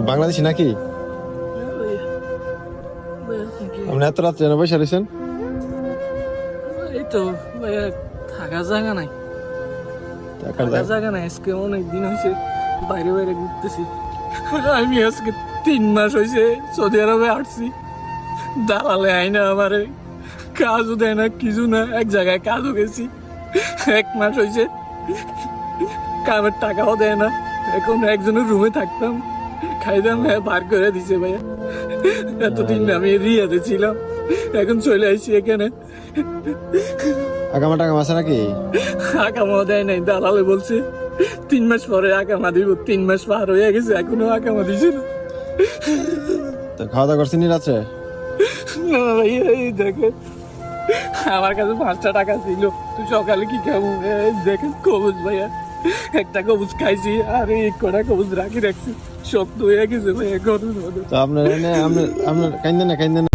বাংলাদেশি নাকি? আপনি এত রাত্রে এনে বসে রয়েছেন? এই তো ভাইয়া থাকার জায়গা নাই, থাকার জায়গা নাই। আজকে অনেক দিন হয়েছে বাইরে বাইরে ঘুরতেছি। আমি আজকে 3 মাস হয়েছে সৌদি আরবে আসছি। দালালে আইনা আমারে কাজও দেয় না, কিছু না। এক জায়গায় কাজও গেছি, 1 মাস হয়েছে কামের টাকাও দেয় না। এখন একজনের রুমে থাকতাম, খাইতাম, বার করে দিছে ভাইয়া। এতদিন আমি রিয়াতে ছিলাম, এখন চলে আসছি এখানে। আগামা টাকা আছে নাকি? আকামা দেয় নাই, দালালে বলছে 3 মাস পরে আকামা দিব। 3 মাস পার হয়ে গেছে, এখনো আকামা দিছে না। তো খাওয়া দাওয়া করছেন রাত্রে? না ভাইয়া, এই দেখে আমার কাছে 5টা টাকা ছিল, তুই সকালে কি খাবো? এই দেখেন কবুজ ভাইয়া, একটা কবুজ খাইছি আর এই কটা কবুজ রাখছি, সব তো হয়ে গেছে ভাইয়া ঘরের মধ্যে। তো আপনার কাইন্দেন না